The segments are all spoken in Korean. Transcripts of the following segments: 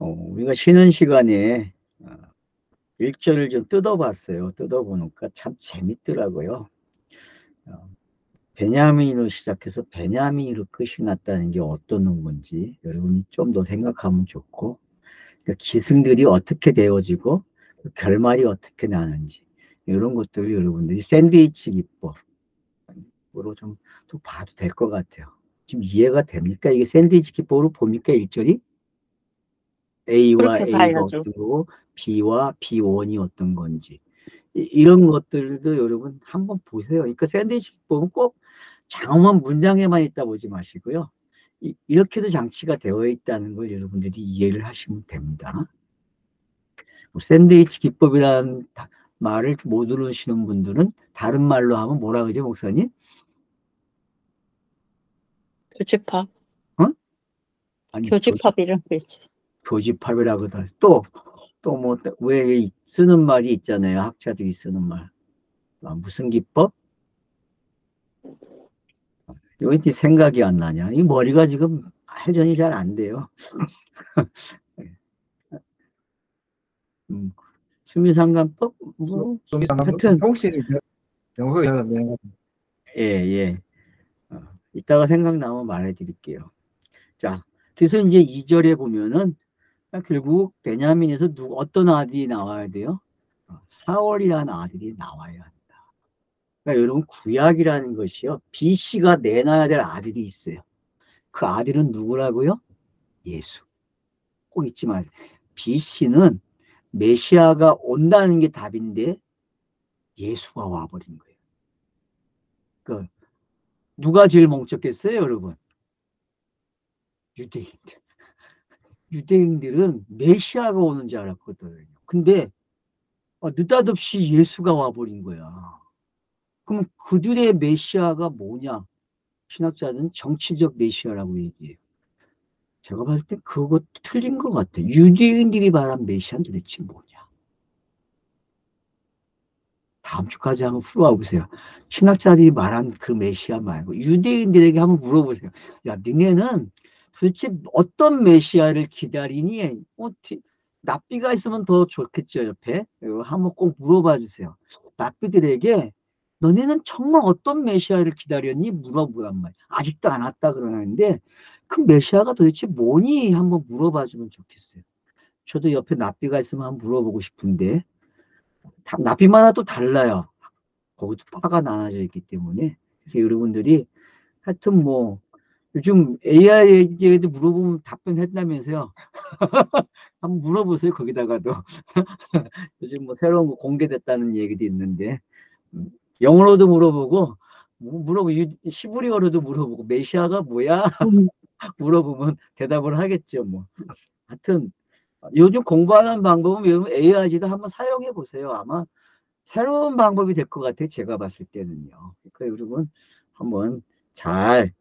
우리가 쉬는 시간에 1절을 좀 뜯어봤어요. 뜯어보니까 참 재밌더라고요. 베냐민으로 시작해서 베냐민으로 끝이 났다는 게 어떤 건지 여러분이 좀 더 생각하면 좋고, 그 기승들이 어떻게 되어지고 그 결말이 어떻게 나는지, 이런 것들을 여러분들이 샌드위치 기법으로 좀 또 봐도 될 것 같아요. 지금 이해가 됩니까? 이게 샌드위치 기법으로 봅니까? 1절이? A와 그렇게 A가 봐야죠. 어떤 거고 B와 B1이 어떤 건지, 이런 것들도 여러분 한번 보세요. 그러니까 샌드위치 기법은 꼭 장엄한 문장에만 있다 보지 마시고요. 이렇게도 장치가 되어 있다는 걸 여러분들이 이해를 하시면 됩니다. 샌드위치 기법이라는 말을 못 들으시는 분들은 다른 말로 하면 뭐라 그러죠, 목사님? 교집합. 어? 아니, 교집합이란 말이지. 교집합이라고 하다. 또 뭐, 왜 쓰는 말이 있잖아요. 학자들이 쓰는 말. 무슨 기법? 이거 생각이 안 나냐. 이 머리가 지금 회전이 잘 안 돼요. 수미상관법? 뭐, 하여튼, 혹시 영국에 예, 예. 이따가 생각나면 말해드릴게요. 자, 그래서 이제 2절에 보면은 결국 베냐민에서 어떤 아들이 나와야 돼요? 사월이라는 아들이 나와야 한다. 그러니까 여러분, 구약이라는 것이요, BC가 내놔야 될 아들이 있어요. 그 아들은 누구라고요? 예수. 꼭 잊지 마세요. BC는 메시아가 온다는 게 답인데 예수가 와버린 거예요. 그러니까 누가 제일 멍청했어요, 여러분? 유대인들. 유대인들은 메시아가 오는 줄 알았거든요. 근데 느닷없이 예수가 와버린 거야. 그럼 그들의 메시아가 뭐냐? 신학자는 정치적 메시아라고 얘기해요. 제가 봤을 때 그것도 틀린 것 같아요. 유대인들이 말한 메시아는 도대체 뭐냐? 다음 주까지 한번 풀어와 보세요. 신학자들이 말한 그 메시아 말고 유대인들에게 한번 물어보세요. 야, 너네는 도대체 어떤 메시아를 기다리니? 납비가 있으면 더 좋겠죠, 옆에. 한번 꼭 물어봐 주세요. 납비들에게 너네는 정말 어떤 메시아를 기다렸니? 물어보란 말이야. 아직도 안 왔다 그러는데 그 메시아가 도대체 뭐니? 한번 물어봐 주면 좋겠어요. 저도 옆에 납비가 있으면 한번 물어보고 싶은데 납비마다 또 달라요. 거기도 파가 나눠져 있기 때문에. 그래서 여러분들이 하여튼 뭐 요즘 AI에게도 물어보면 답변했다면서요. 한번 물어보세요. 거기다가도. 요즘 뭐 새로운 거 공개됐다는 얘기도 있는데 영어로도 물어보고 시브리어로도 물어보고 메시아가 뭐야? 물어보면 대답을 하겠죠. 뭐 하여튼 요즘 공부하는 방법은 여러분 AI도 한번 사용해 보세요. 아마 새로운 방법이 될 것 같아요. 제가 봤을 때는요. 그러니까 여러분 한번 잘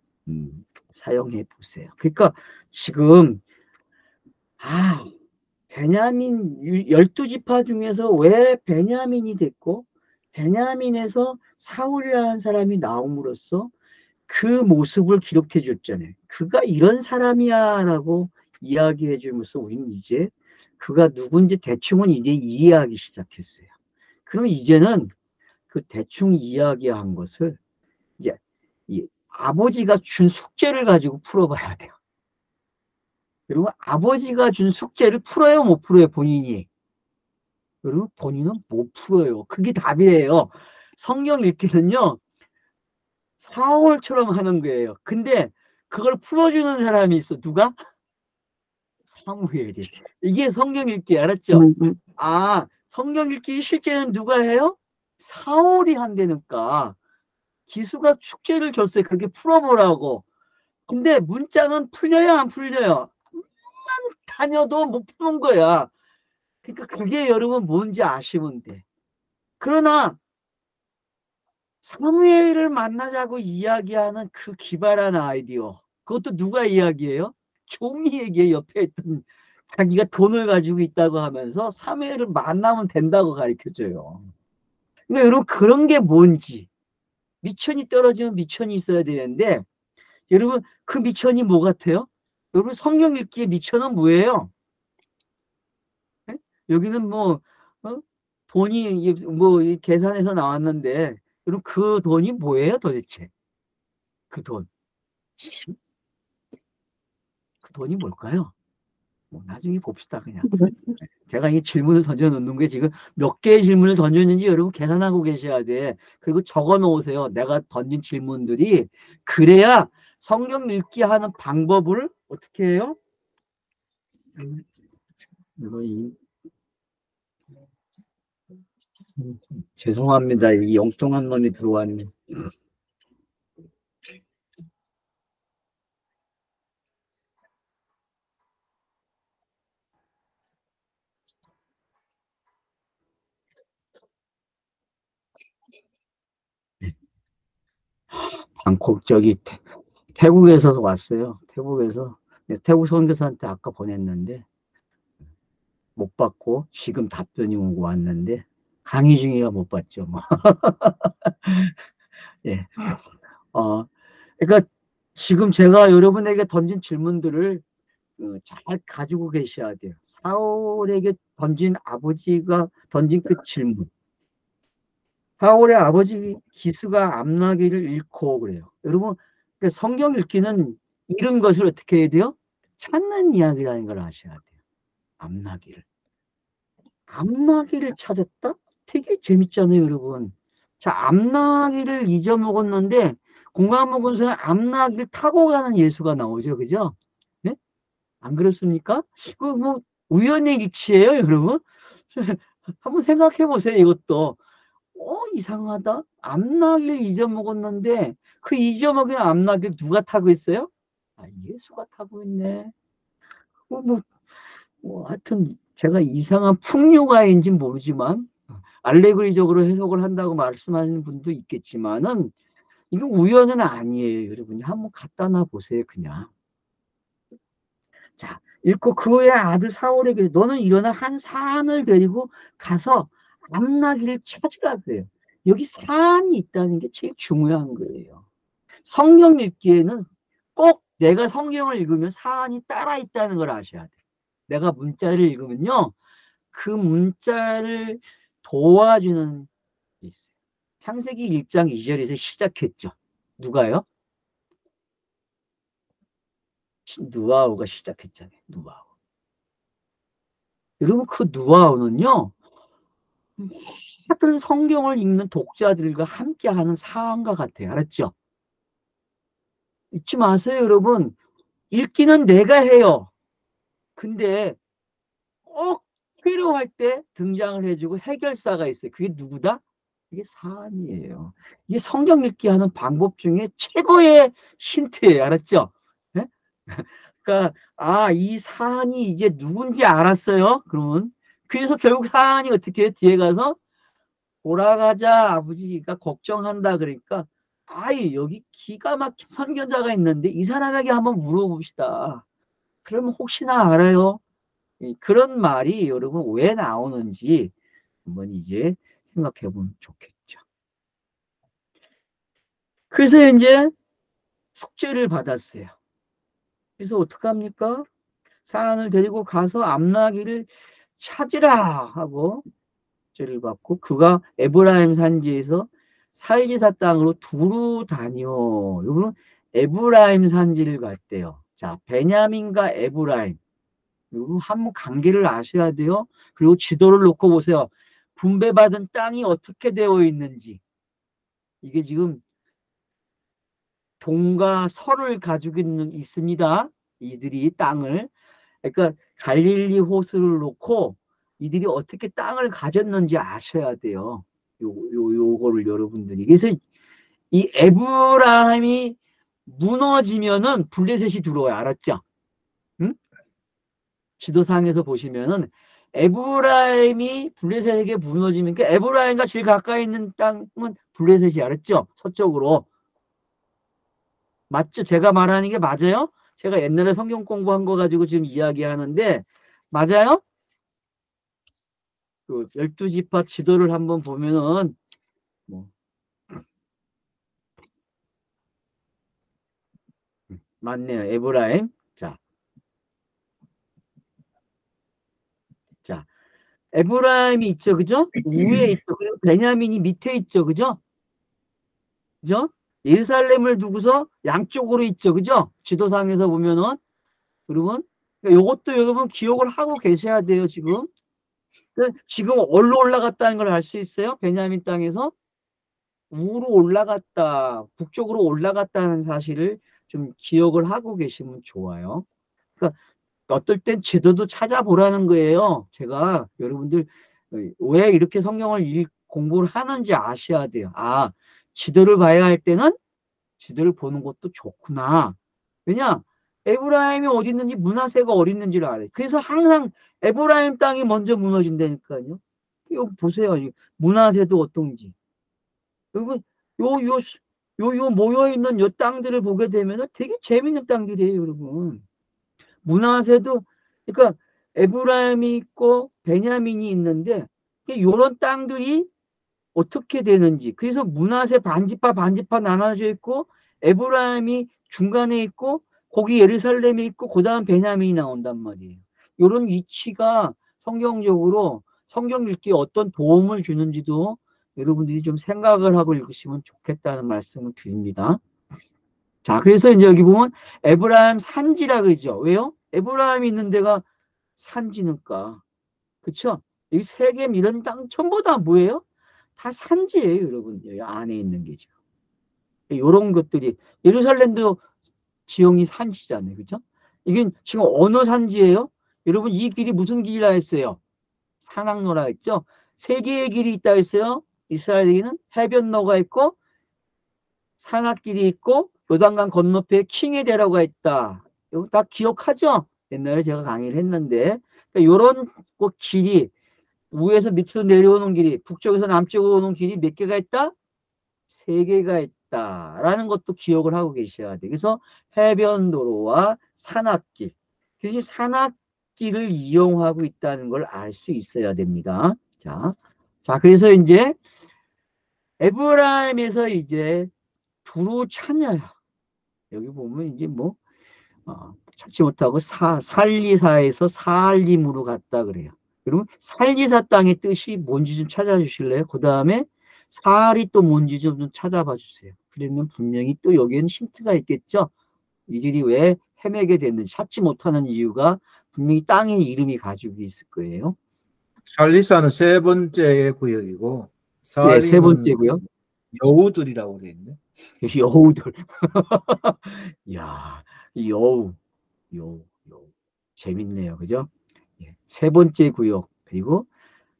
사용해 보세요. 그러니까 지금 베냐민 12지파 중에서 왜 베냐민이 됐고 베냐민에서 사울이라는 사람이 나옴으로써 그 모습을 기록해 줬잖아요. 그가 이런 사람이야 라고 이야기해 주면서 우리는 이제 그가 누군지 대충은 이제 이해하기 시작했어요. 그럼 이제는 그 대충 이야기한 것을 이제 이 아버지가 준 숙제를 가지고 풀어봐야 돼요. 그리고 아버지가 준 숙제를 풀어요, 못 풀어요, 본인이? 그리고 본인은 못 풀어요. 그게 답이에요. 성경 읽기는요, 사월처럼 하는 거예요. 근데 그걸 풀어주는 사람이 있어. 누가? 사무엘이. 이게 성경 읽기, 알았죠? 성경 읽기 실제는 누가 해요? 사울이 한다니까. 기수가 숙제를 줬어요. 그렇게 풀어보라고. 근데 문자는 풀려요, 안 풀려요? 다녀도 못 푸는 거야. 그러니까 그게 여러분 뭔지 아시면 돼. 그러나 사무엘을 만나자고 이야기하는 그 기발한 아이디어, 그것도 누가 이야기해요? 종이 얘기에 옆에 있던 자기가 돈을 가지고 있다고 하면서 사무엘을 만나면 된다고 가르쳐줘요. 그러니까 여러분 그런 게 뭔지, 미천이 떨어지면 미천이 있어야 되는데 여러분 그 미천이 뭐 같아요? 여러분 성경 읽기의 미천은 뭐예요? 여기는 뭐 돈이 뭐 계산해서 나왔는데 그럼 그 돈이 뭐예요 도대체? 그 돈, 그 돈이 뭘까요? 뭐 나중에 봅시다 그냥. 제가 이 질문을 던져놓는 게 지금 몇 개의 질문을 던졌는지 여러분 계산하고 계셔야 돼. 그리고 적어 놓으세요. 내가 던진 질문들이. 그래야 성경 읽기 하는 방법을 어떻게 해요? 이거 죄송합니다. 이 엉뚱한 놈이 들어왔네. 방콕 저기 태국에서 왔어요. 태국에서. 태국 선교사한테 아까 보냈는데 못 받고 지금 답변이 오고 왔는데 강의 중이라 못 받죠. 뭐. 예. 그러니까 지금 제가 여러분에게 던진 질문들을 잘 가지고 계셔야 돼요. 사울에게 던진 아버지가 던진 그 질문. 사울의 아버지 기스가 암나기를 잃고 그래요. 여러분 그러니까 성경 읽기는 잃은 것을 어떻게 해야 돼요? 찾는 이야기라는 걸 아셔야 돼요. 암나기를. 암나기를 찾았다? 되게 재밌잖아요, 여러분. 자, 암나기를 잊어먹었는데 공간 먹은서는 암나기를 타고 가는 예수가 나오죠, 그죠? 네? 안 그렇습니까? 그 뭐 우연의 일치예요, 여러분. 한번 생각해 보세요, 이것도. 이상하다. 암나기를 잊어먹었는데 그 잊어먹은 암나기를 누가 타고 있어요? 아, 예수가 타고 있네. 뭐, 하여튼 제가 이상한 풍류가인지 모르지만 알레고리적으로 해석을 한다고 말씀하시는 분도 있겠지만은 이거 우연은 아니에요, 여러분이. 한번 갖다 놔 보세요, 그냥. 자, 읽고 그의 아들 사울에게 너는 일어나 한 산을 데리고 가서 암나기를 찾으라 그래요. 여기 산이 있다는 게 제일 중요한 거예요. 성경 읽기에는 꼭 내가 성경을 읽으면 산이 따라 있다는 걸 아셔야 돼요. 내가 문자를 읽으면요. 그 문자를 도와주는 게 있어요. 창세기 1장 2절에서 시작했죠. 누가요? 누아우가 시작했잖아요. 누아우. 여러분 그 누아우는요. 다들 성경을 읽는 독자들과 함께하는 사안과 같아요. 알았죠? 잊지 마세요, 여러분. 읽기는 내가 해요. 근데 꼭 필요할 때 등장을 해주고 해결사가 있어요. 그게 누구다? 이게 사안이에요. 이게 성경 읽기 하는 방법 중에 최고의 힌트예요. 알았죠? 네? 그러니까 이 사안이 이제 누군지 알았어요. 그러면 그래서 결국 사안이 어떻게 해요? 뒤에 가서 돌아가자 아버지가 걱정한다 그러니까 여기 기가 막힌 선견자가 있는데 이 사람에게 한번 물어봅시다. 그러면 혹시나 알아요? 그런 말이 여러분 왜 나오는지 한번 이제 생각해 보면 좋겠죠. 그래서 이제 숙제를 받았어요. 그래서 어떡합니까? 사안을 데리고 가서 암나기를 찾으라 하고 숙제를 받고 그가 에브라임 산지에서 살리사 땅으로 두루 다녀. 여러분 에브라임 산지를 갔대요. 자, 베냐민과 에브라임. 여러분 한번 관계를 아셔야 돼요. 그리고 지도를 놓고 보세요. 분배받은 땅이 어떻게 되어 있는지. 이게 지금 동과 서를 가지고 있습니다. 이들이 땅을. 그러니까 갈릴리 호수를 놓고 이들이 어떻게 땅을 가졌는지 아셔야 돼요. 요거를 여러분들이. 그래서 이 에브라임이 무너지면은 블레셋이 들어와요. 알았죠? 응? 지도상에서 보시면은 에브라임이 블레셋에게 무너지면 에브라임과 제일 가까이 있는 땅은 블레셋이 알았죠? 서쪽으로. 맞죠? 제가 말하는 게 맞아요? 제가 옛날에 성경 공부한 거 가지고 지금 이야기하는데 맞아요? 그 12지파 지도를 한번 보면은 뭐 맞네요. 에브라임. 자, 에브라임이 있죠, 그죠? 위에 있죠. 그리고 베냐민이 밑에 있죠, 그죠? 그죠? 예루살렘을 두고서 양쪽으로 있죠, 그죠? 지도상에서 보면은 여러분, 그러니까 요것도 여러분 기억을 하고 계셔야 돼요, 지금. 지금 어디로 올라갔다는 걸 알 수 있어요? 베냐민 땅에서 우로 올라갔다, 북쪽으로 올라갔다는 사실을 좀 기억을 하고 계시면 좋아요. 그러니까 어떨 땐 지도도 찾아보라는 거예요. 제가 여러분들 왜 이렇게 성경을 공부를 하는지 아셔야 돼요. 아, 지도를 봐야 할 때는 지도를 보는 것도 좋구나. 왜냐? 에브라임이 어디 있는지 므낫세가 어디 있는지를 알아요. 그래서 항상 에브라임 땅이 먼저 무너진다니까요. 이거 보세요. 므낫세도 어떤지. 그리고 요 모여있는 요 땅들을 보게 되면 되게 재밌는 땅들이에요, 여러분. 므낫세도, 그러니까 에브라임이 있고 베냐민이 있는데 요런 땅들이 어떻게 되는지. 그래서 므낫세 반지파 나눠져 있고 에브라임이 중간에 있고 거기 예루살렘이 있고 그다음 베냐민이 나온단 말이에요. 요런 위치가 성경적으로 성경 읽기에 어떤 도움을 주는지도 여러분들이 좀 생각을 하고 읽으시면 좋겠다는 말씀을 드립니다. 자, 그래서 이제 여기 보면 에브라임 산지라 그러죠. 왜요? 에브라임이 있는 데가 산지니까. 그쵸? 이 세겜 이런 땅 전부 다 뭐예요? 다 산지예요, 여러분. 여기 안에 있는 게 지금. 이런 것들이 예루살렘도 지형이 산지잖아요. 그죠? 이게 지금 어느 산지예요? 여러분 이 길이 무슨 길이라 했어요? 산악로라 했죠? 세 개의 길이 있다 했어요. 이스라엘에게는 해변로가 있고 산악길이 있고 요단강 건너편에 킹의 대로가 있다. 이거 다 기억하죠? 옛날에 제가 강의를 했는데 이런 길이 위에서 밑으로 내려오는 길이 북쪽에서 남쪽으로 오는 길이 몇 개가 있다? 세 개가 있다라는 것도 기억을 하고 계셔야 돼요. 그래서 해변도로와 산악길. 그래서 산악길을 이용하고 있다는 걸 알 수 있어야 됩니다. 자, 그래서 이제 에브라임에서 이제 두루 찾아요. 여기 보면 이제 뭐, 찾지 못하고 살리사에서 살림으로 갔다 그래요. 그러면 살리사 땅의 뜻이 뭔지 좀 찾아주실래요? 그 다음에 살이 또 뭔지 좀 찾아봐 주세요. 그러면 분명히 또 여기에는 힌트가 있겠죠? 이들이 왜 헤매게 됐는지 찾지 못하는 이유가 분명히 땅의 이름이 가지고 있을 거예요. 샬리사는 세 번째 구역이고 네, 세 살림은 번째고요. 여우들이라고 돼 있네. 여우들. 야, 여우, 여우. 재밌네요. 그죠? 예, 세 번째 구역. 그리고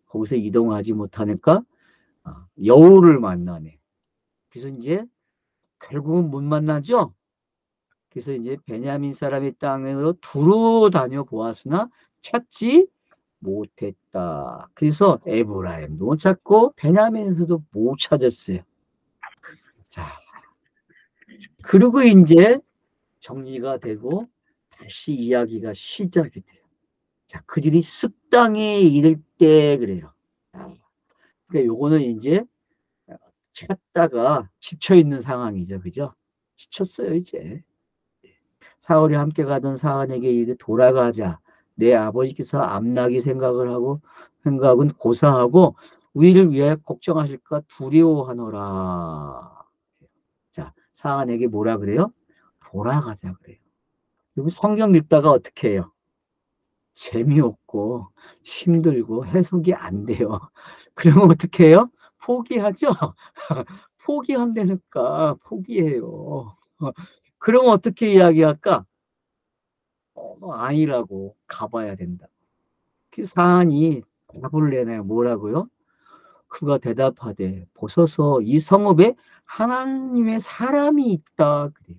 거기서 이동하지 못하니까 여우를 만나네. 그래서 이제 결국은 못 만나죠. 그래서 이제 베냐민 사람의 땅으로 두루 다녀 보았으나 찾지 못했다. 그래서 에브라임도 못 찾고 베냐민에서도 못 찾았어요. 자, 그리고 이제 정리가 되고 다시 이야기가 시작이 돼요. 자, 그들이 습당에 이를 때 그래요. 그러니까 요거는 이제 찾다가 지쳐있는 상황이죠. 그죠? 지쳤어요, 이제. 사울이 함께 가던 사안에게 이르 돌아가자. 내 아버지께서 암나기 생각은 고사하고 우리를 위해 걱정하실까 두려워하노라. 자, 사안에게 뭐라 그래요? 돌아가자 그래요. 그리고 성경 읽다가 어떻게 해요? 재미없고 힘들고 해석이 안 돼요. 그러면 어떻게 해요? 포기하죠? 포기한다니까 포기해요. 그러면 어떻게 이야기할까? 아니라고 가봐야 된다. 그 사안이 답을 내나요? 뭐라고요? 그가 대답하되 보소서 이 성읍에 하나님의 사람이 있다. 그래요.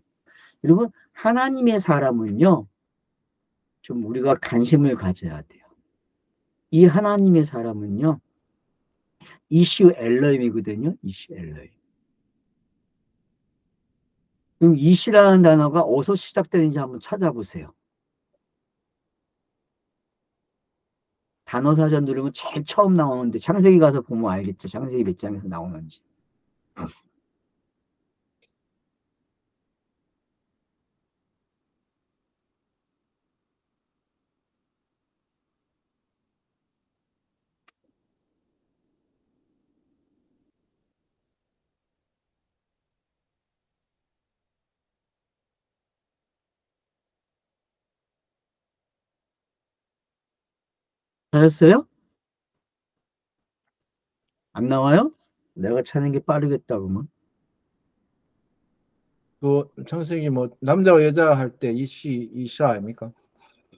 여러분 하나님의 사람은요 좀 우리가 관심을 가져야 돼요. 이 하나님의 사람은요 이슈 엘러임이거든요. 이슈 엘러임. 그럼 이시라는 단어가 어디서 시작되는지 한번 찾아보세요. 단어사전 누르면 제일 처음 나오는데 창세기 가서 보면 알겠죠. 창세기 몇 장에서 나오는지. 찾았어요? 안 나와요? 내가 찾는 게 빠르겠다 그러면. 그 선생님 뭐 남자와 여자 할 때 이씨 이샤 아닙니까?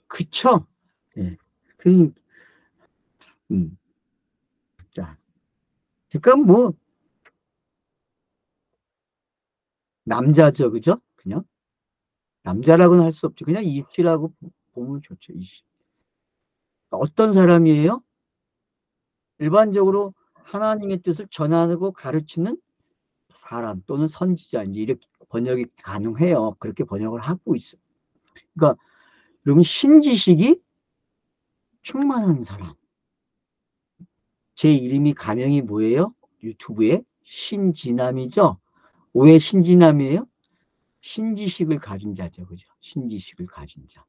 그쵸? 예. 그, 자, 그러니까 뭐 남자죠, 그죠? 그냥 남자라고는 할 수 없죠. 그냥 이씨라고 보면 좋죠. 이씨. 어떤 사람이에요? 일반적으로 하나님의 뜻을 전하고 가르치는 사람 또는 선지자, 이제 이렇게 번역이 가능해요. 그렇게 번역을 하고 있어요. 그러니까 여러분 신지식이 충만한 사람. 제 이름이 가명이 뭐예요? 유튜브에 신지남이죠. 왜 신지남이에요? 신지식을 가진 자죠. 그죠? 신지식을 가진 자.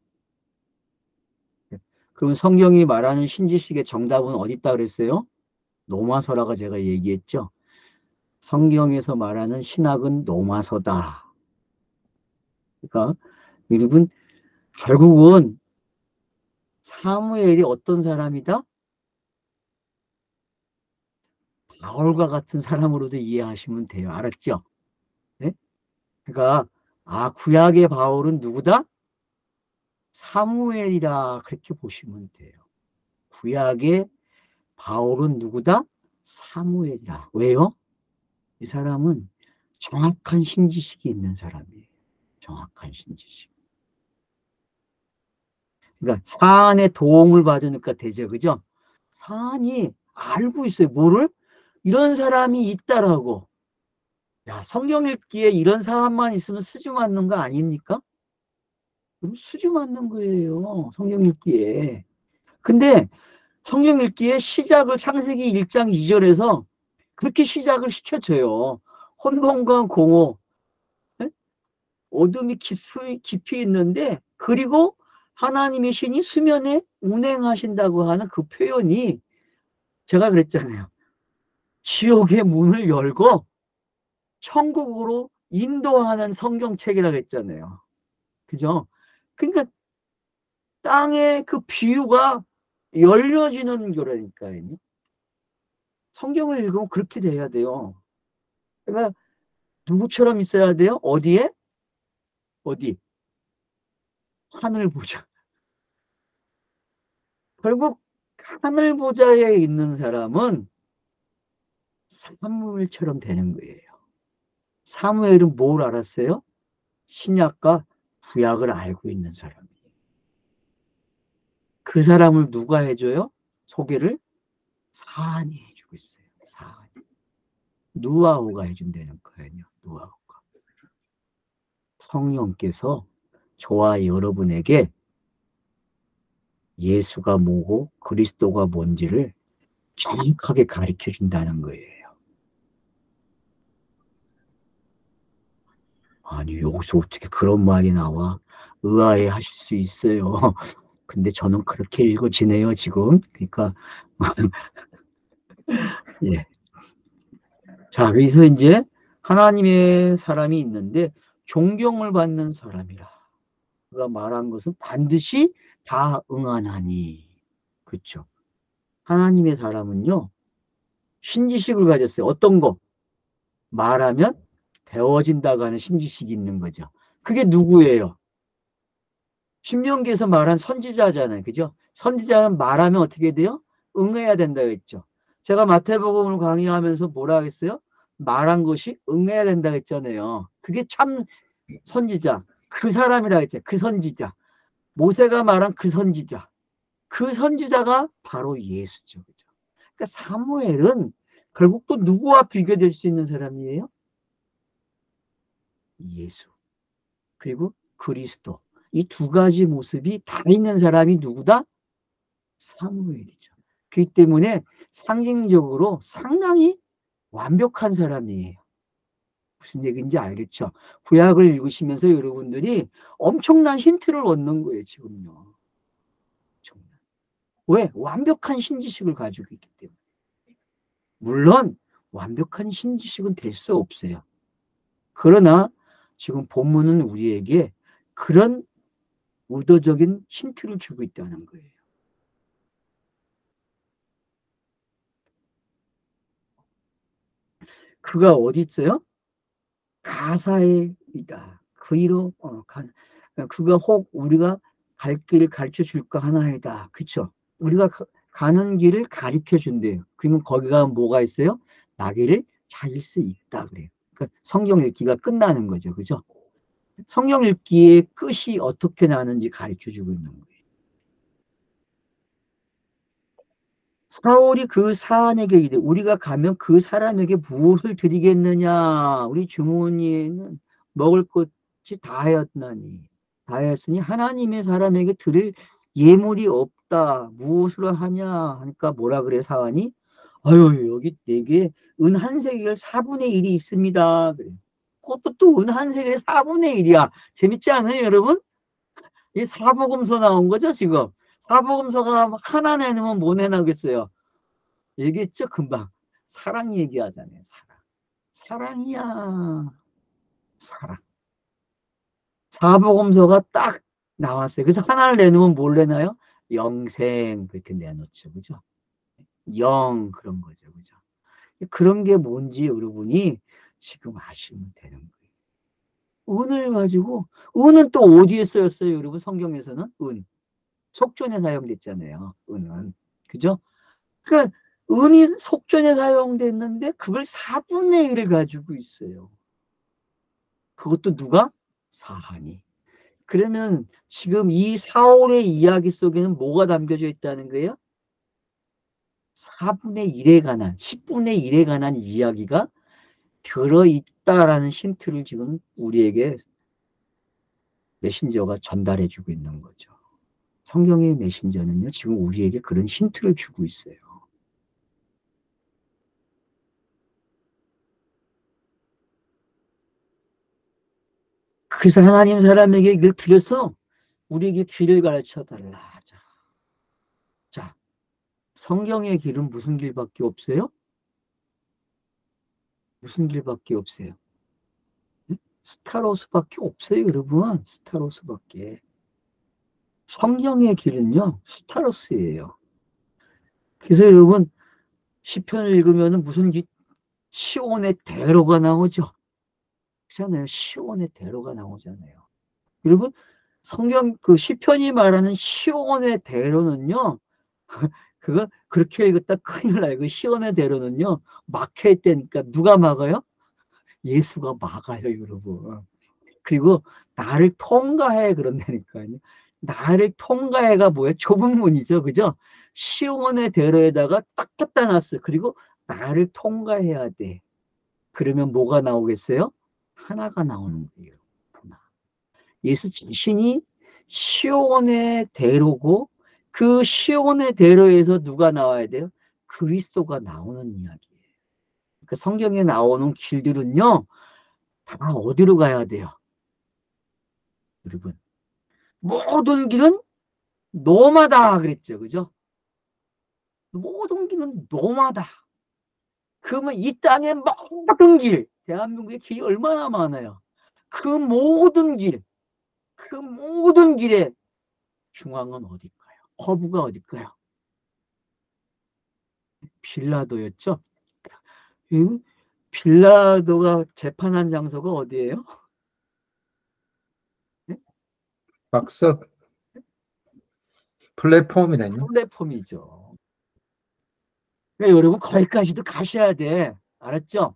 그럼 성경이 말하는 신지식의 정답은 어디 있다 그랬어요? 노마서라고 제가 얘기했죠. 성경에서 말하는 신학은 노마서다. 그러니까 여러분 결국은 사무엘이 어떤 사람이다? 바울과 같은 사람으로도 이해하시면 돼요. 알았죠? 네? 그러니까 구약의 바울은 누구다? 사무엘이라 그렇게 보시면 돼요. 구약의 바울은 누구다? 사무엘이라. 왜요? 이 사람은 정확한 신지식이 있는 사람이에요. 정확한 신지식. 그러니까 사안의 도움을 받으니까 되죠. 그죠? 사안이 알고 있어요. 뭐를? 이런 사람이 있다라고. 야, 성경 읽기에 이런 사안만 있으면 수주 맞는 거 아닙니까? 그럼 수주 맞는 거예요. 성경 읽기에. 근데 성경 읽기에 시작을 창세기 1장 2절에서 그렇게 시작을 시켜줘요. 혼돈과 공허, 예? 어둠이 깊이 있는데 그리고 하나님의 신이 수면에 운행하신다고 하는 그 표현이 제가 그랬잖아요. 지옥의 문을 열고 천국으로 인도하는 성경책이라고 했잖아요. 그죠? 그러니까 땅의 그 비유가 열려지는 거라니까요. 성경을 읽으면 그렇게 돼야 돼요. 그러니까 누구처럼 있어야 돼요? 어디에? 어디? 하늘 보자. 결국 하늘 보좌에 있는 사람은 사무엘처럼 되는 거예요. 사무엘은 뭘 알았어요? 신약과 구약을 알고 있는 사람이에요. 그 사람을 누가 해줘요? 소개를 사안이 해주고 있어요. 사안이. 누아호가 해준다는 거예요. 누아호가. 성령께서 저와 여러분에게 예수가 뭐고 그리스도가 뭔지를 정확하게 가르쳐 준다는 거예요. 아니, 여기서 어떻게 그런 말이 나와? 의아해 하실 수 있어요. 근데 저는 그렇게 읽어지네요, 지금. 그러니까, 예. 자, 그래서 이제 하나님의 사람이 있는데 존경을 받는 사람이라. 그가 말한 것은 반드시 다 응하나니. 그렇죠. 하나님의 사람은요, 신지식을 가졌어요. 어떤 거? 말하면 되어진다고 하는 신지식이 있는 거죠. 그게 누구예요? 신명기에서 말한 선지자잖아요. 그죠? 선지자는 말하면 어떻게 돼요? 응해야 된다고 했죠. 제가 마태복음을 강의하면서 뭐라 하겠어요? 말한 것이 응해야 된다고 했잖아요. 그게 참 선지자. 그 사람이라고 했죠. 그 선지자. 모세가 말한 그 선지자. 그 선지자가 바로 예수죠. 그죠? 그러니까 사무엘은 결국 또 누구와 비교될 수 있는 사람이에요? 예수. 그리고 그리스도. 이 두 가지 모습이 다 있는 사람이 누구다? 사무엘이죠. 그렇기 때문에 상징적으로 상당히 완벽한 사람이에요. 무슨 얘기인지 알겠죠? 구약을 읽으시면서 여러분들이 엄청난 힌트를 얻는 거예요, 지금요. 엄청난. 왜? 완벽한 신지식을 가지고 있기 때문에. 물론 완벽한 신지식은 될 수 없어요. 그러나 지금 본문은 우리에게 그런 의도적인 힌트를 주고 있다는 거예요. 그가 어디 있어요? 가사에 있다. 그 이로 그가 혹 우리가 갈 길을 가르쳐 줄까 하나이다. 그쵸? 우리가 가는 길을 가르쳐 준대요. 그러면 거기가 뭐가 있어요? 나귀를 찾을 수 있다 그래요. 그러니까 성경 읽기가 끝나는 거죠. 그죠? 성경 읽기의 끝이 어떻게 나는지 가르쳐 주고 있는 거예요. 사울이 그 사안에게 이르되 우리가 가면 그 사람에게 무엇을 드리겠느냐. 우리 주머니에는 먹을 것이 다하였나니 다하였으니 하나님의 사람에게 드릴 예물이 없다. 무엇으로 하냐 하니까 뭐라 그래 사안이? 아유 여기 내게 은 한 세겔 4분의 1이 있습니다. 그래. 그것도 또 은 한 세겔 4분의 1이야. 재밌지 않아요 여러분? 이 사복음서 나온 거죠 지금. 사복음서가 하나 내놓으면 뭐 내나겠어요? 얘기했죠 금방. 사랑 얘기하잖아요. 사랑. 사랑이야. 사랑. 사복음서가 딱 나왔어요. 그래서 하나를 내놓으면 뭘 내나요? 영생 그렇게 내놓죠. 그죠? 영 그런 거죠. 그죠? 그런 게 뭔지 여러분이 지금 아시면 되는 거예요. 은을 가지고 은은 또 어디에 쓰였어요 여러분? 성경에서는 은. 속전에 사용됐잖아요. 은은. 그죠? 그러니까 은이 속전에 사용됐는데 그걸 4분의 1을 가지고 있어요. 그것도 누가? 사한이. 그러면 지금 이 사울의 이야기 속에는 뭐가 담겨져 있다는 거예요? 4분의 1에 관한, 10분의 1에 관한 이야기가 들어있다라는 힌트를 지금 우리에게 메신저가 전달해 주고 있는 거죠. 성경의 메신저는요, 지금 우리에게 그런 힌트를 주고 있어요. 그래서 하나님 사람에게 이걸 드려서 우리에게 길을 가르쳐 달라. 자, 성경의 길은 무슨 길밖에 없어요? 무슨 길밖에 없어요? 스타로스밖에 없어요, 여러분. 스타로스밖에. 성경의 길은요, 스타로스예요. 그래서 여러분, 시편을 읽으면 무슨 시온의 대로가 나오죠? 그렇잖아요. 시온의 대로가 나오잖아요. 여러분, 성경 그 시편이 말하는 시온의 대로는요, 그거 그렇게 읽었다 큰일 나요. 그 시온의 대로는요, 막혀 있다니까 누가 막아요? 예수가 막아요, 여러분. 그리고 나를 통과해 그런다니까요. 나를 통과해가 뭐예요? 좁은 문이죠. 그죠? 시온의 대로에다가 딱 갖다 놨어요. 그리고 나를 통과해야 돼. 그러면 뭐가 나오겠어요? 하나가 나오는 거예요. 하나. 예수 자신이 시온의 대로고 그 시온의 대로에서 누가 나와야 돼요? 그리스도가 나오는 이야기예요. 그 성경에 나오는 길들은요. 다 어디로 가야 돼요? 여러분. 모든 길은 노마다 그랬죠. 그죠? 모든 길은 노마다. 그러면 이 땅의 모든 길, 대한민국의 길이 얼마나 많아요. 그 모든 길, 그 모든 길의 중앙은 어딜까요? 허브가 어딜까요? 빌라도였죠. 빌라도가 재판한 장소가 어디예요? 네? 박석 플랫폼이라뇨? 플랫폼이죠. 그러니까 여러분 거기까지도 가셔야 돼. 알았죠?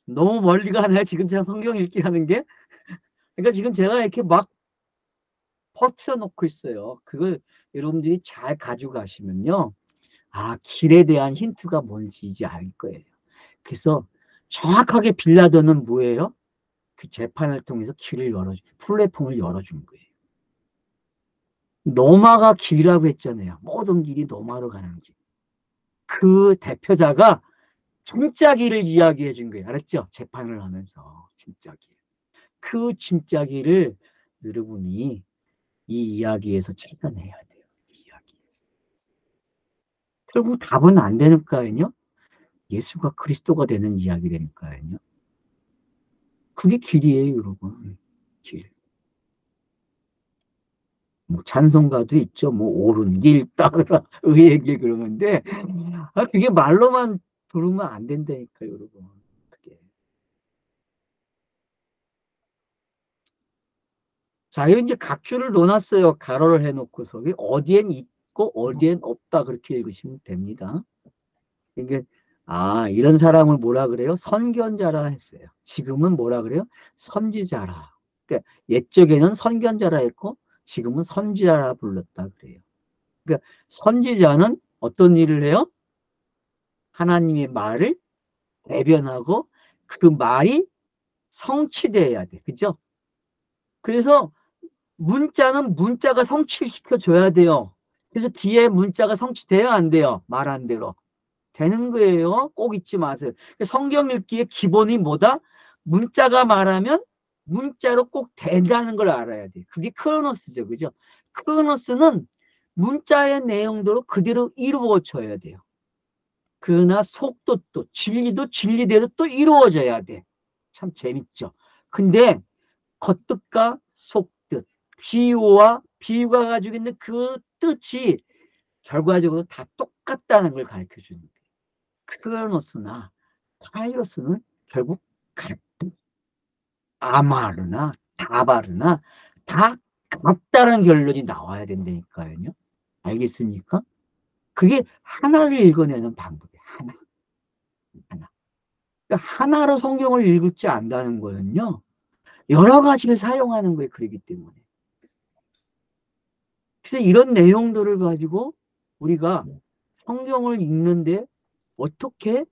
너무 멀리 가나요? 지금 제가 성경 읽기 하는 게? 그러니까 지금 제가 이렇게 막 퍼트려 놓고 있어요. 그걸 여러분들이 잘 가져가시면요. 아, 길에 대한 힌트가 뭔지 이제 알 거예요. 그래서 정확하게 빌라도는 뭐예요? 그 재판을 통해서 길을 플랫폼을 열어준 거예요. 노마가 길이라고 했잖아요. 모든 길이 노마로 가는 길. 그 대표자가 진짜 길을 이야기해 준 거예요. 알았죠? 재판을 하면서 진짜 길. 그 진짜 길을 여러분이 이 이야기에서 찾아내야 돼요. 이 이야기에서. 결국 답은 안 되니까요. 예수가 그리스도가 되는 이야기라니까요. 그게 길이에요, 여러분. 길. 뭐 찬송가도 있죠. 뭐 옳은 길 따라 의의 길 그러는데 그게 말로만 부르면 안 된다니까요, 여러분. 그게. 자, 이거 이제 각주를 놓았어요. 가로를 해놓고서. 어디엔 있고, 어디엔 없다. 그렇게 읽으시면 됩니다. 이게, 이런 사람을 뭐라 그래요? 선견자라 했어요. 지금은 뭐라 그래요? 선지자라. 그러니까 옛적에는 선견자라 했고, 지금은 선지자라 불렀다 그래요. 그러니까 선지자는 어떤 일을 해요? 하나님의 말을 대변하고 그 말이 성취돼야 돼. 그죠? 그래서 문자는 문자가 성취시켜 줘야 돼요. 그래서 뒤에 문자가 성취돼야 안 돼요. 말한 대로. 되는 거예요. 꼭 잊지 마세요. 성경 읽기의 기본이 뭐다? 문자가 말하면 문자로 꼭 된다는 걸 알아야 돼. 그게 크로노스죠. 그죠? 크로노스는 문자의 내용대로 그대로 이루어져야 돼요. 그러나 속도 또 진리도 진리대로 또 이루어져야 돼. 참 재밌죠. 근데 겉뜻과 속뜻, 비유가 가지고 있는 그 뜻이 결과적으로 다 똑같다는 걸 가르쳐 주는 거예요. 크로노스나 카이로스는 결국 같은, 아마르나 다바르나 다 같다는 결론이 나와야 된다니까요. 알겠습니까? 그게 하나를 읽어내는 방법이에요. 하나. 그러니까 하나로 성경을 읽을 줄 안다는 거는요, 여러 가지를 사용하는 거예요. 그렇기 때문에. 그래서 이런 내용들을 가지고 우리가 성경을 읽는데 어떻게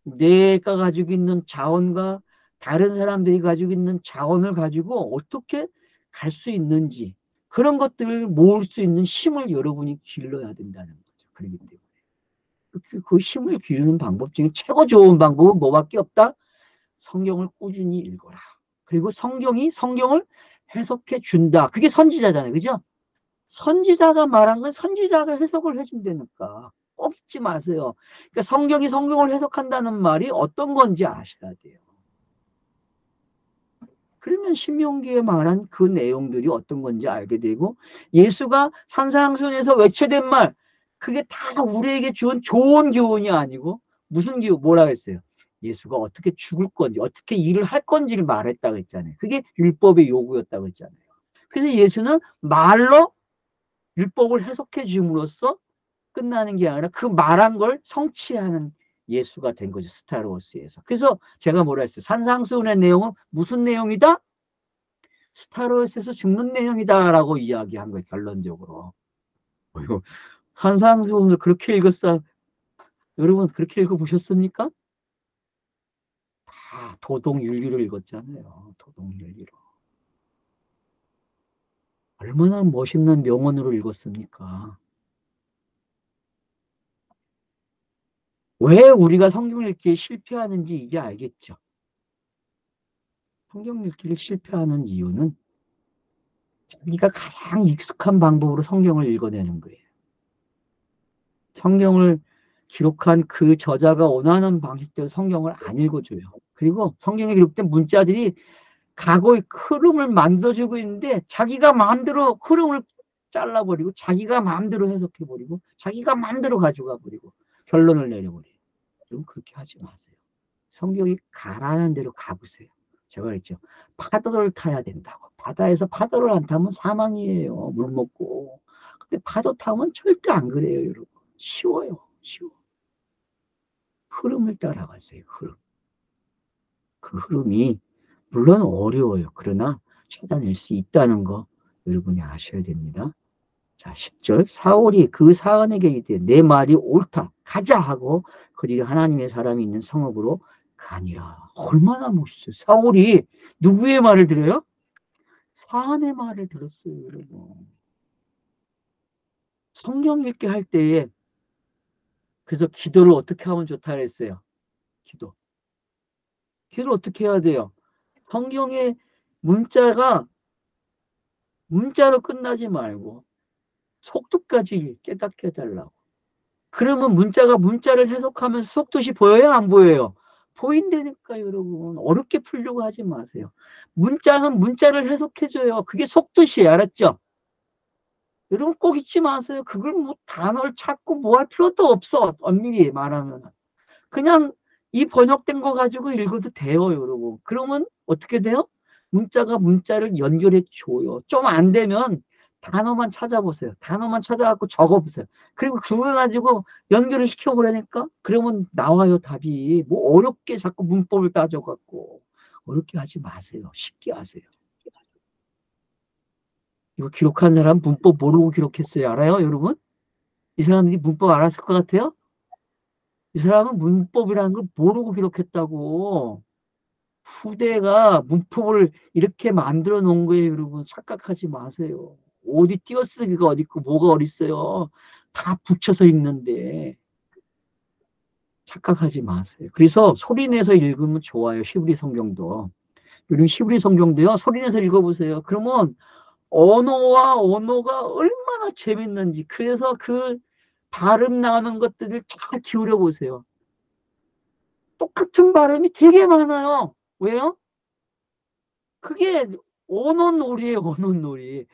내가 가지고 있는 자원과 다른 사람들이 가지고 있는 자원을 가지고 어떻게 갈 수 있는지, 그런 것들을 모을 수 있는 힘을 여러분이 길러야 된다는 거죠. 그렇기 때문에. 그 힘을 기르는 방법 중에 최고 좋은 방법은 뭐밖에 없다? 성경을 꾸준히 읽어라. 그리고 성경이 성경을 해석해 준다. 그게 선지자잖아요. 그죠? 선지자가 말한 건 선지자가 해석을 해준다니까. 꼭 잊지 마세요. 그러니까 성경이 성경을 해석한다는 말이 어떤 건지 아셔야 돼요. 그러면 신명기에 말한 그 내용들이 어떤 건지 알게 되고, 예수가 산상수훈에서 외쳐댄 말, 그게 다 우리에게 준 좋은 교훈이 아니고 무슨 교훈, 뭐라 했어요? 예수가 어떻게 죽을 건지, 어떻게 일을 할 건지를 말했다고 했잖아요. 그게 율법의 요구였다고 했잖아요. 그래서 예수는 말로 율법을 해석해 줌으로써 끝나는 게 아니라 그 말한 걸 성취하는 예수가 된 거죠. 스타로스에서. 그래서 제가 뭐라 했어요? 산상수훈의 내용은 무슨 내용이다? 스타로스에서 죽는 내용이다라고 이야기한 거예요. 결론적으로. 이거 산상수훈을 그렇게 읽었어? 여러분 그렇게 읽어보셨습니까? 다 도동윤리로 읽었잖아요. 도동윤리로. 얼마나 멋있는 명언으로 읽었습니까? 왜 우리가 성경 읽기에 실패하는지 이제 알겠죠? 성경 읽기를 실패하는 이유는 자기가 가장 익숙한 방법으로 성경을 읽어내는 거예요. 성경을 기록한 그 저자가 원하는 방식대로 성경을 안 읽어줘요. 그리고 성경에 기록된 문자들이 과거의 흐름을 만들어주고 있는데 자기가 마음대로 흐름을 잘라버리고 자기가 마음대로 해석해버리고 자기가 마음대로 가져가 버리고 결론을 내려버려요. 그럼 그렇게 하지 마세요. 성경이 가라는 대로 가보세요. 제가 그랬죠. 파도를 타야 된다고. 바다에서 파도를 안 타면 사망이에요. 물 먹고. 근데 파도 타면 절대 안 그래요, 여러분. 쉬워요. 쉬워. 흐름을 따라가세요. 흐름. 그 흐름이 물론 어려워요. 그러나 찾아낼 수 있다는 거 여러분이 아셔야 됩니다. 자, 10절. 사울이 그 사안에게 이르되 내 말이 옳다. 가자 하고 그들이 하나님의 사람이 있는 성읍으로 가니라. 얼마나 멋있어요. 사울이 누구의 말을 들어요? 사안의 말을 들었어요, 여러분. 성경 읽게 할 때에 그래서 기도를 어떻게 하면 좋다 그랬어요. 기도를 어떻게 해야 돼요? 성경의 문자로 끝나지 말고 속도까지 깨닫게 해달라고. 그러면 문자를 해석하면서 속뜻이 보여요? 안 보여요? 보인다니까 여러분. 어렵게 풀려고 하지 마세요. 문자는 문자를 해석해줘요. 그게 속뜻이에요. 알았죠? 여러분 꼭 잊지 마세요. 그걸 뭐 단어를 찾고 뭐 할 필요도 없어. 엄밀히 말하면. 그냥 이 번역된 거 가지고 읽어도 돼요. 여러분. 그러면 어떻게 돼요? 문자가 문자를 연결해 줘요. 좀 안 되면 단어만 찾아보세요. 단어만 찾아갖고 적어보세요. 그리고 그거 가지고 연결을 시켜보라니까? 그러면 나와요, 답이. 뭐 어렵게 자꾸 문법을 따져갖고. 어렵게 하지 마세요. 쉽게 하세요. 이거 기록한 사람 문법 모르고 기록했어요. 알아요, 여러분? 이 사람들이 문법 알았을 것 같아요? 이 사람은 문법이라는 걸 모르고 기록했다고. 후대가 문법을 이렇게 만들어 놓은 거예요, 여러분. 착각하지 마세요. 어디 띄어쓰기가 어디 있고 뭐가 어딨어요. 다 붙여서 읽는데 착각하지 마세요. 그래서 소리내서 읽으면 좋아요. 히브리 성경도. 요즘 히브리 성경도요. 소리내서 읽어보세요. 그러면 언어와 언어가 얼마나 재밌는지. 그래서 그 발음 나오는 것들을 잘 기울여 보세요. 똑같은 발음이 되게 많아요. 왜요? 그게 언어놀이에요, 언어놀이.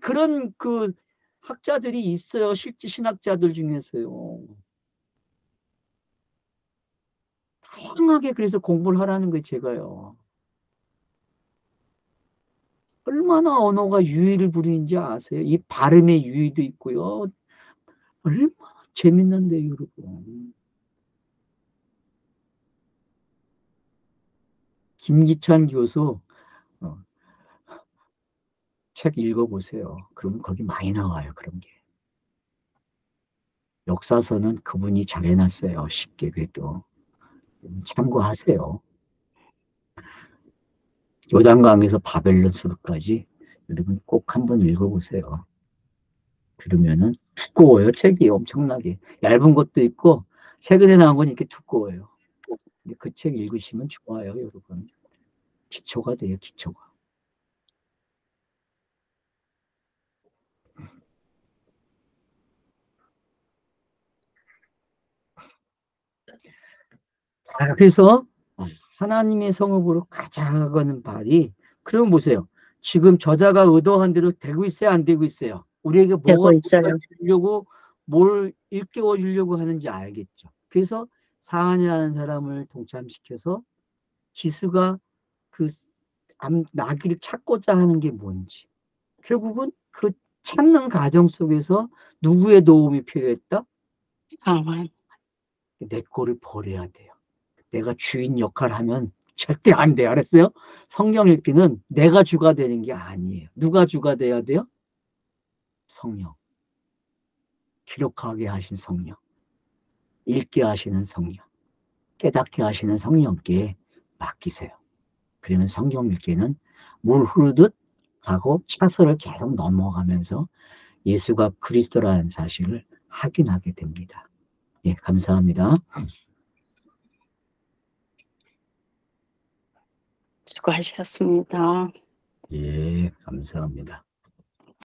그런 학자들이 있어요. 실제 신학자들 중에서요. 다양하게 그래서 공부를 하라는 거예요, 제가요. 얼마나 언어가 유의를 부리는지 아세요? 이 발음의 유의도 있고요. 얼마나 재밌는데요, 여러분. 김기찬 교수 책 읽어보세요. 그러면 거기 많이 나와요, 그런 게. 역사서는 그분이 잘 해놨어요. 쉽게 그래도. 참고하세요. 요단강에서 바벨론 수로까지 여러분 꼭 한번 읽어보세요. 그러면은 두꺼워요. 책이 엄청나게. 얇은 것도 있고 최근에 나온 건 이렇게 두꺼워요. 그 책 읽으시면 좋아요, 여러분. 기초가 돼요, 기초가. 자, 그래서 하나님의 성읍으로 가자는 말이, 그럼 보세요. 지금 저자가 의도한 대로 되고 있어요, 안 되고 있어요? 우리에게 뭐가 되고 있어요. 주려고, 뭘 일깨워 주려고 하는지 알겠죠. 그래서 사안이라는 사람을 동참시켜서 기수가 그 나귀를 찾고자 하는 게 뭔지, 결국은 그 찾는 과정 속에서 누구의 도움이 필요했다? 상황. 내 거를 버려야 돼요. 내가 주인 역할을 하면 절대 안 돼요. 알았어요? 성경 읽기는 내가 주가 되는 게 아니에요. 누가 주가 돼야 돼요? 성령. 기록하게 하신 성령. 읽게 하시는 성령. 깨닫게 하시는 성령께 맡기세요. 그러면 성경 읽기는 물 흐르듯 가고 차선을 계속 넘어가면서 예수가 그리스도라는 사실을 확인하게 됩니다. 예, 감사합니다. 수고하셨습니다. 예, 감사합니다.